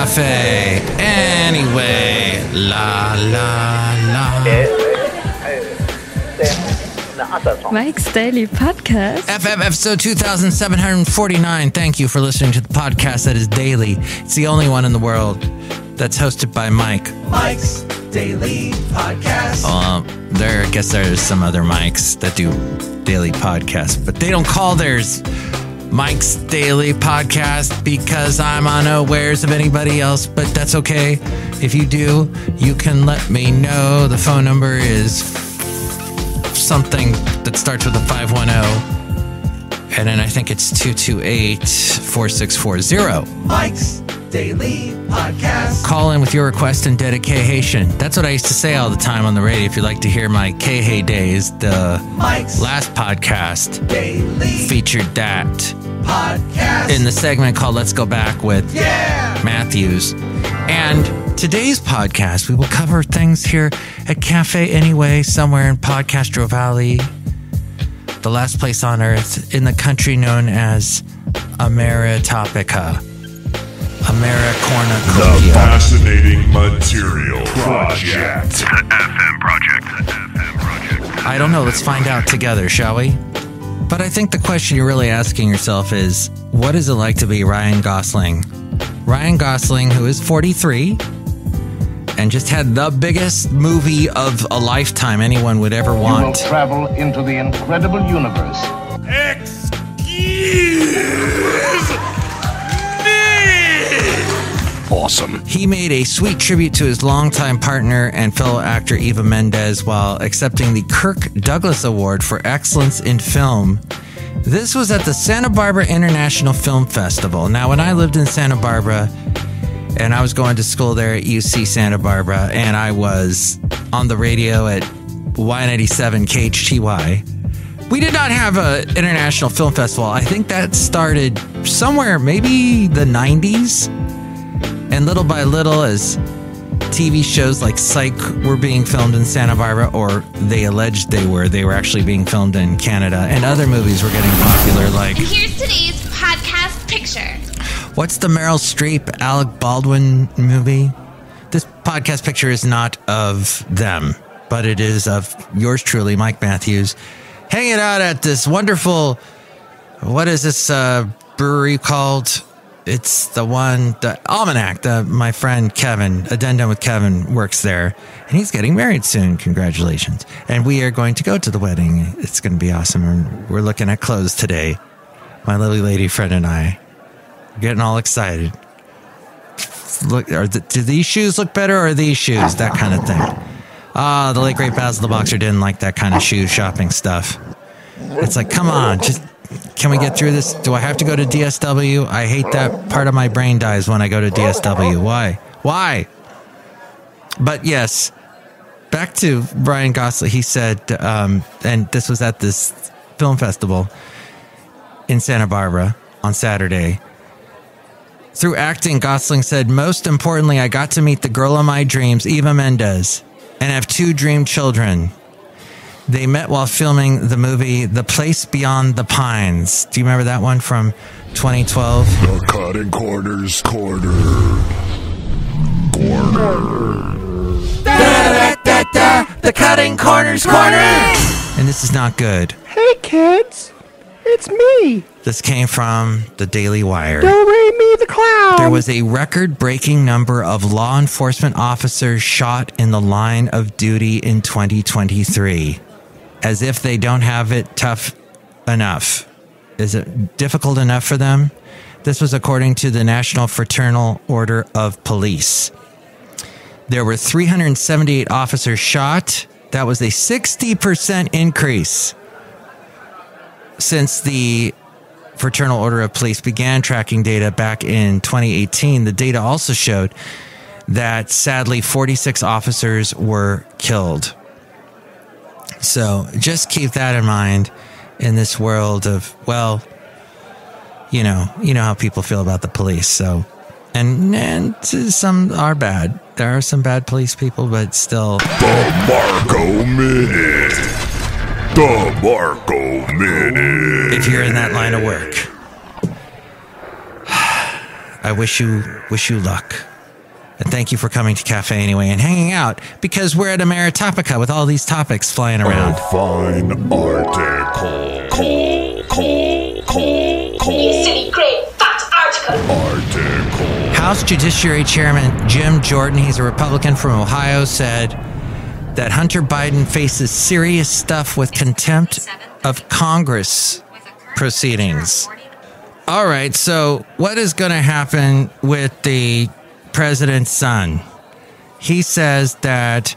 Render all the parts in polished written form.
Café Anyway. La la la. Mike's Daily Podcast. Episode 2749. Thank you for listening to the podcast that is daily. It's the only one in the world that's hosted by Mike. Mike's Daily Podcast. I guess there's some other Mikes that do daily podcasts, but they don't call theirs Mike's Daily Podcast because I'm unawares of anybody else, but that's okay. If you do, you can let me know. The phone number is something that starts with a 510, and then I think it's 228-4640. Mike's Daily Podcast. Call in with your request and dedication. That's what I used to say all the time on the radio. If you'd like to hear my K-Hey days, the Mike's last podcast Daily featured that Podcast in the segment called Let's Go Back with Matthews. And today's podcast, we will cover things here at Café Anyway, somewhere in Podcastro Valley, the last place on earth in the country known as Ameritopica. Americornucopia. The Fascinating Material Project. The FM Project. I don't know. Let's find out together, shall we? But I think the question you're really asking yourself is, what is it like to be Ryan Gosling? Ryan Gosling, who is 43 and just had the biggest movie of a lifetime anyone would ever want. You will travel into the incredible universe. Awesome. He made a sweet tribute to his longtime partner and fellow actor Eva Mendes while accepting the Kirk Douglas Award for Excellence in Film. This was at the Santa Barbara International Film Festival. Now, when I lived in Santa Barbara, and I was going to school there at UC Santa Barbara, and I was on the radio at Y97 KHTY, we did not have an international film festival. I think that started somewhere, maybe the 90s. And little by little, as TV shows like Psych were being filmed in Santa Barbara, or they alleged they were actually being filmed in Canada, and other movies were getting popular, like... And here's today's podcast picture. What's the Meryl Streep, Alec Baldwin movie? This podcast picture is not of them, but it is of yours truly, Mike Matthews, hanging out at this wonderful... What is this brewery called? It's the Almanac. My friend Kevin, Addendum with Kevin, works there, and he's getting married soon. Congratulations. And we are going to go to the wedding. It's going to be awesome. And we're looking at clothes today. My lovely lady friend and I are getting all excited. Look, do these shoes look better, or these shoes? That kind of thing. The late great Basil the Boxer didn't like that kind of shoe shopping stuff. It's like, come on, just... Can we get through this? Do I have to go to DSW? I hate that part of my brain dies when I go to DSW. Why? But yes, back to Ryan Gosling. He said, and this was at this film festival in Santa Barbara on Saturday. Through acting, Gosling said, most importantly, I got to meet the girl of my dreams, Eva Mendes, and have 2 dream children. They met while filming the movie The Place Beyond the Pines. Do you remember that one from 2012? The Cutting Corners Corner. The Cutting Corners Corner! And this is not good. Hey kids, it's me. This came from the Daily Wire. Do-re-mi the clown. There was a record-breaking number of law enforcement officers shot in the line of duty in 2023. As if they don't have it tough enough. Is it difficult enough for them? This was according to the National Fraternal Order of Police. There were 378 officers shot. That was a 60% increase since the Fraternal Order of Police began tracking data back in 2018. The data also showed that, sadly, 46 officers were killed. So just keep that in mind in this world of, well, you know how people feel about the police. So, and some are bad. There are some bad police people, but still. The Marco Minute. The Marco Minute. If you're in that line of work. I wish you luck. And thank you for coming to Café Anyway and hanging out, because we're at Ameritopica with all these topics flying around. A fine article. You silly great fat article. House Judiciary Chairman Jim Jordan, he's a Republican from Ohio, said that Hunter Biden faces serious stuff with contempt of Congress proceedings. All right, so what is going to happen with the president's son? He says that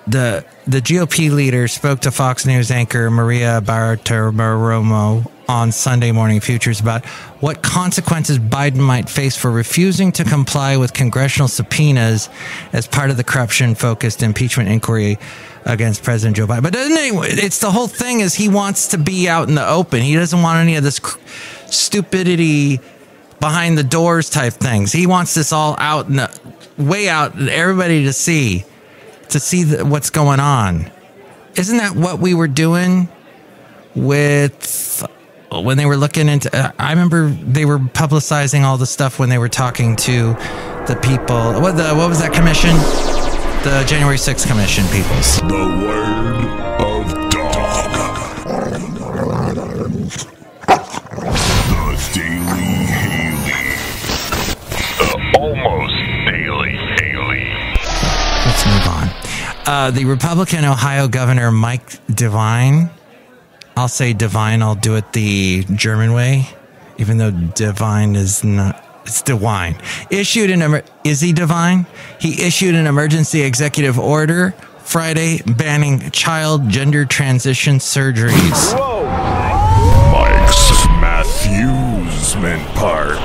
the GOP leader spoke to Fox News anchor Maria Bartiromo on Sunday Morning Futures about what consequences Biden might face for refusing to comply with congressional subpoenas as part of the corruption-focused impeachment inquiry against President Joe Biden. But doesn't it's the whole thing is he wants to be out in the open. He doesn't want any of this stupidity behind the doors type things. He wants this all out in the way out, everybody to see what's going on. Isn't that what we were doing with when they were looking into? I remember they were publicizing all the stuff when they were talking to the people. What was that commission? The January 6th commission peoples. The word of dog. The Daily Haley. The almost Daily Haley. Let's move on. The Republican Ohio Governor Mike DeWine. I'll say DeWine. I'll do it the German way, even though DeWine is not. It's DeWine. Is he DeWine? He issued an emergency executive order Friday banning child gender transition surgeries. Whoa. Mike's Matthewsman Park.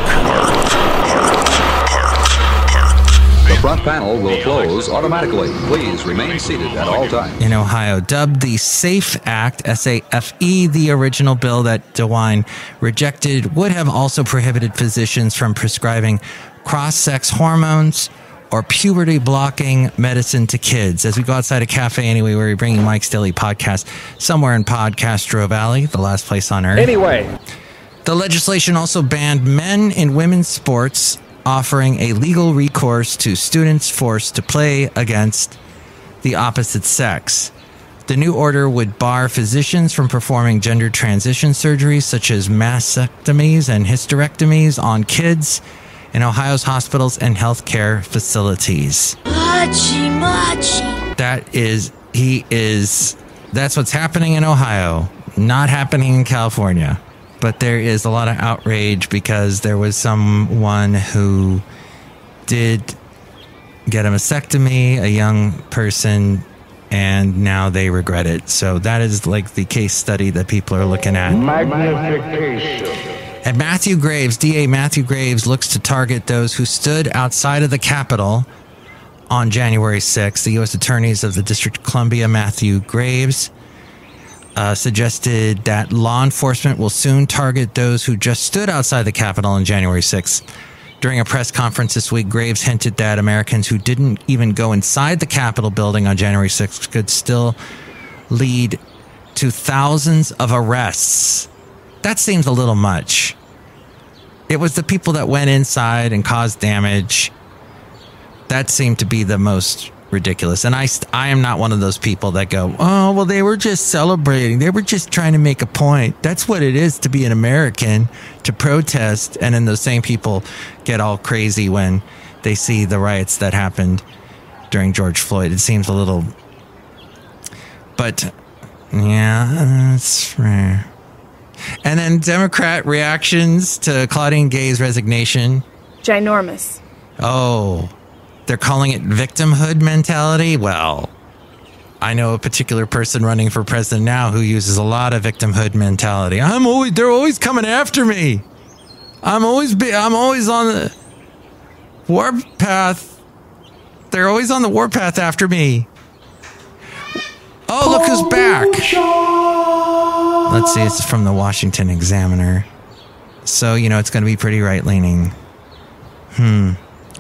The front panel will close automatically. Please remain seated at all times. In Ohio, dubbed the SAFE Act, SAFE, the original bill that DeWine rejected would have also prohibited physicians from prescribing cross-sex hormones or puberty-blocking medicine to kids. As we go outside a Café Anyway, we're bringing Mike's Daily Podcast somewhere in Podcastro Valley, the last place on earth. Anyway. The legislation also banned men in women's sports, offering a legal recourse to students forced to play against the opposite sex. The new order would bar physicians from performing gender transition surgeries such as mastectomies and hysterectomies on kids in Ohio's hospitals and healthcare facilities. That's what's happening in Ohio, not happening in California. But there is a lot of outrage because there was someone who did get a mastectomy, a young person, and now they regret it. So that is like the case study that people are looking at. Magnification. And DA Matthew Graves looks to target those who stood outside of the Capitol on January 6th. The U.S. attorneys of the District of Columbia, Matthew Graves, suggested that law enforcement will soon target those who just stood outside the Capitol on January 6th. During a press conference this week, Graves hinted that Americans who didn't even go inside the Capitol building on January 6th could still lead to thousands of arrests. That seems a little much. It was the people that went inside and caused damage. That seemed to be the most ridiculous. And I am not one of those people that go, oh, well, they were just celebrating. They were just trying to make a point. That's what it is to be an American, to protest. And then those same people get all crazy when they see the riots that happened during George Floyd. It seems a little, but yeah, that's rare. And then Democrat reactions to Claudine Gay's resignation. Ginormous. Oh, they're calling it victimhood mentality. Well, I know a particular person running for president now who uses a lot of victimhood mentality. They're always coming after me. I'm always on the warpath. They're always on the warpath after me. Oh, look who's back. Let's see. It's from the Washington Examiner. So, it's going to be pretty right-leaning.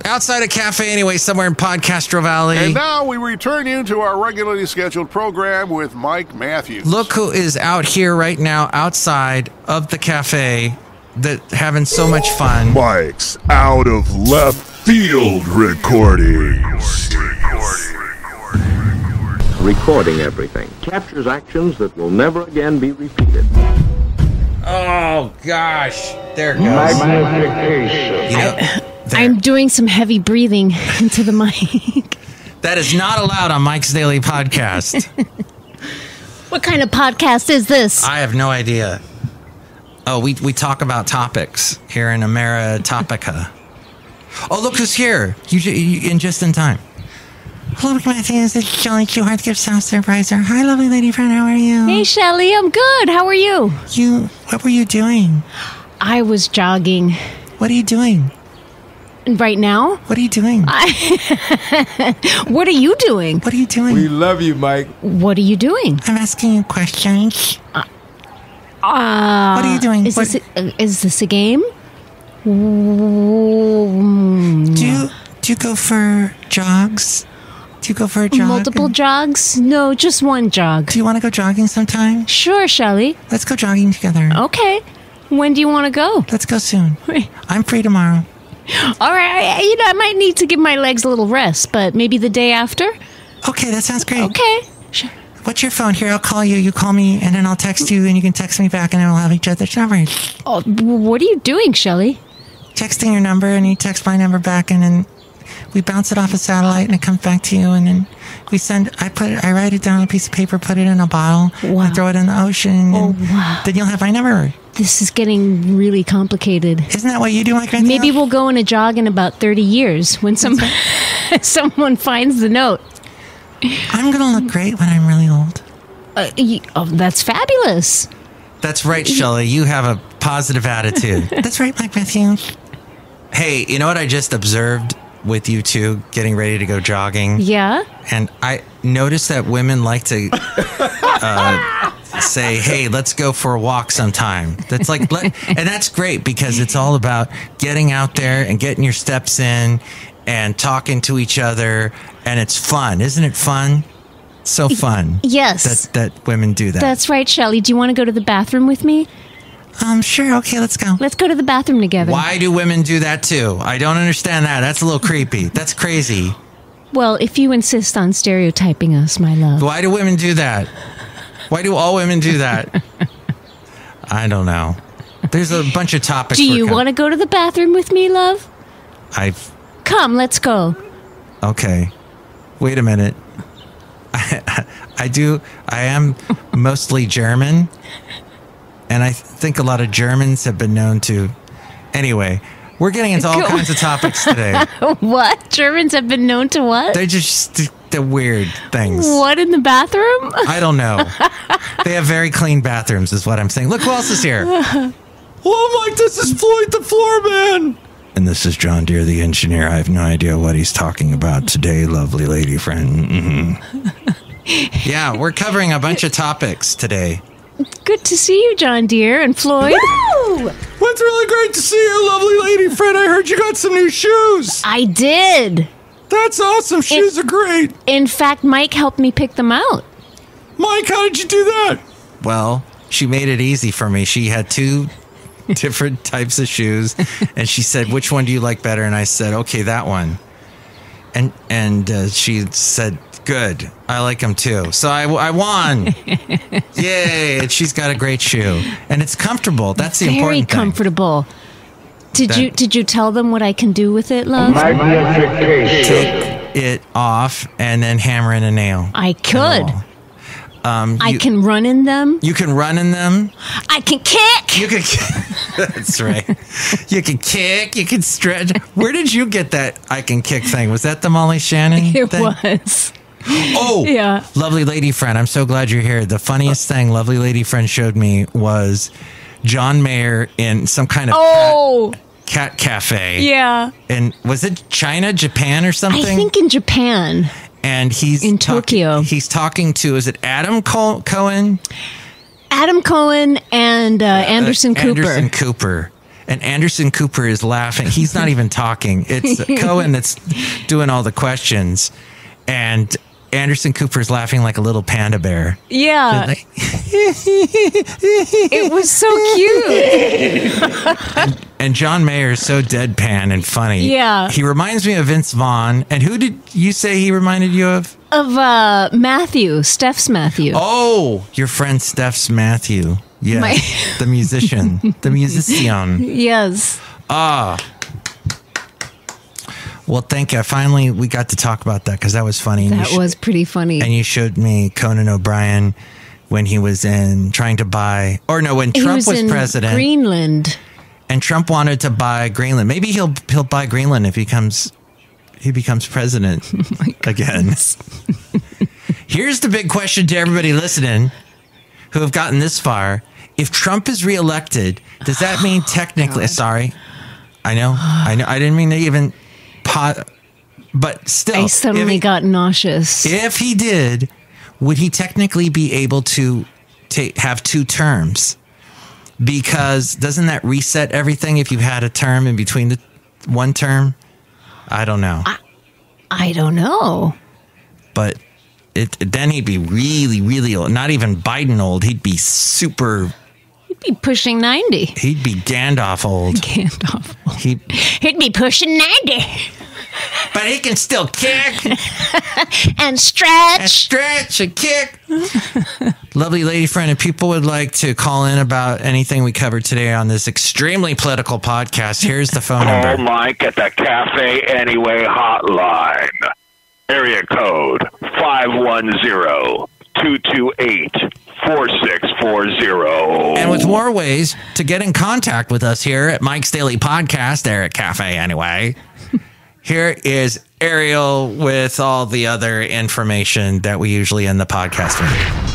Outside a Café Anyway, somewhere in Podcastro Valley. And now we return you to our regularly scheduled program with Mike Matthews. Look who is out here right now outside of the cafe that having so much fun. Mike's Out of Left Field recordings. Recording everything captures actions that will never again be repeated. Oh gosh, there it goes. Magnification. You know, I'm doing some heavy breathing into the mic. that is not allowed on Mike's Daily Podcast. What kind of podcast is this? I have no idea. Oh, we talk about topics here in Amera Topica. Oh, look who's here! You just in time. Hello, Matthews. It's Chely Shoehart, gift shop supervisor. Hi, lovely lady friend. How are you? Hey, Chely. I'm good. How are you? What were you doing? I was jogging. What are you doing? Right now? What are you doing? What are you doing? What are you doing? We love you, Mike. What are you doing? I'm asking you questions. What are you doing? Is this a game? Do you go for jogs? Do you go for a jog? Multiple jogs? No, just one jog. Do you want to go jogging sometime? Sure, Chely. Let's go jogging together. Okay. When do you want to go? Let's go soon. I'm free tomorrow. All right. I might need to give my legs a little rest, but maybe the day after? Okay, that sounds great. Okay. What's your phone? Here, I'll call you. You call me, and then I'll text you, and you can text me back, and then we'll have each other's numbers. Oh, what are you doing, Chely? Texting your number, and you text my number back, and then we bounce it off a satellite, and it comes back to you, and then we send. I write it down on a piece of paper, put it in a bottle, and throw it in the ocean. Oh, wow! Then you'll have my number. This is getting really complicated. Isn't that what you do, Mike? Maybe we'll go on a jog in about 30 years when someone finds the note. I'm gonna look great when I'm really old. That's fabulous. That's right, Chely. You have a positive attitude. That's right, Mike Matthews. Hey, you know what I just observed with you two getting ready to go jogging? Yeah. And I noticed that women like to say, hey, let's go for a walk sometime. That's like, and that's great because it's all about getting out there and getting your steps in and talking to each other. And it's fun. Isn't it fun? So fun. Yes. That women do that. That's right, Chely. Do you want to go to the bathroom with me? Sure. Okay, let's go. Let's go to the bathroom together. Why do women do that too? I don't understand that. That's a little creepy. That's crazy. Well, if you insist on stereotyping us, my love. Why do women do that? Why do all women do that? I don't know. There's a bunch of topics. Do you want to go to the bathroom with me, love? Come, let's go. Okay. Wait a minute. I am mostly German. And I think a lot of Germans have been known to. Anyway, we're getting into all kinds of topics today. What? Germans have been known to what? They're just the weird things. What, in the bathroom? I don't know. They have very clean bathrooms, is what I'm saying. Look who else is here. Hello, Mike. This is Floyd the Floorman. And this is John Deere, the engineer. I have no idea what he's talking about today, lovely lady friend. Mm-hmm. Yeah, we're covering a bunch of topics today. Good to see you, John Deere and Floyd. Woo! It's really great to see you, lovely lady friend. I heard you got some new shoes. I did. That's awesome. Shoes are great. In fact, Mike helped me pick them out. Mike, how did you do that? Well, she made it easy for me. She had two different types of shoes, and she said, which one do you like better? And I said, okay, that one. And she said, good. I like them too. So I won. Yay. And she's got a great shoe. And it's comfortable. That's the important thing. Very comfortable. Did you tell them what I can do with it, love? Magnification. Take it off and then hammer in a nail. I could. I can run in them. You can run in them. I can kick. You can. That's right. You can kick. You can stretch. Where did you get that I can kick thing? Was that the Molly Shannon thing? It was. Oh, yeah. Lovely lady friend, I'm so glad you're here. The funniest thing lovely lady friend showed me was John Mayer in some kind of cat cafe. Yeah. And was it China, Japan, or something? I think in Japan. And he's in Tokyo. He's talking to, is it Adam Cohen? Adam Cohen and Anderson Cooper. Anderson Cooper. And Anderson Cooper is laughing. He's not even talking. It's Cohen that's doing all the questions. And Anderson Cooper's laughing like a little panda bear. Yeah. Like, it was so cute. and John Mayer is so deadpan and funny. Yeah. He reminds me of Vince Vaughn. And who did you say he reminded you of? Of Matthew, Steph's Matthew. Oh, your friend Steph's Matthew. Yes. The musician. The musician. Yes. Well, thank you. Finally, we got to talk about that because that was funny. That was pretty funny. And you showed me Conan O'Brien when he was when Trump was president. Greenland. And Trump wanted to buy Greenland. Maybe he'll buy Greenland if he becomes president again. Here's the big question to everybody listening who have gotten this far. If Trump is reelected, does that mean technically... Sorry. I know. I didn't mean to even... but still... I suddenly got nauseous. If he did, would he technically be able to have 2 terms? Because doesn't that reset everything if you've had a term in between the one term? I don't know. I don't know. But then he'd be really, really old. Not even Biden old. He'd be super... He'd be pushing 90. He'd be Gandalf old. Gandalf old. He'd be pushing 90. But he can still kick. and stretch. And stretch and kick. Lovely lady friend, if people would like to call in about anything we covered today on this extremely political podcast, here's the phone number. Call Mike at the Café Anyway hotline. Area code 510-228-4640. And with more ways to get in contact with us here at Mike's Daily Podcast, there at Café Anyway, here is Ariel with all the other information that we usually end the podcast with.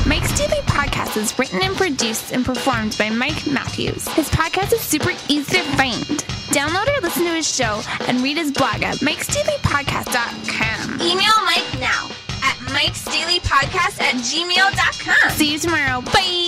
Mike's Daily Podcast is written and produced and performed by Mike Matthews. His podcast is super easy to find. Download or listen to his show and read his blog at MikesDailyPodcast.com. Email Mike now at MikesDailyPodcast@gmail.com. See you tomorrow. Bye.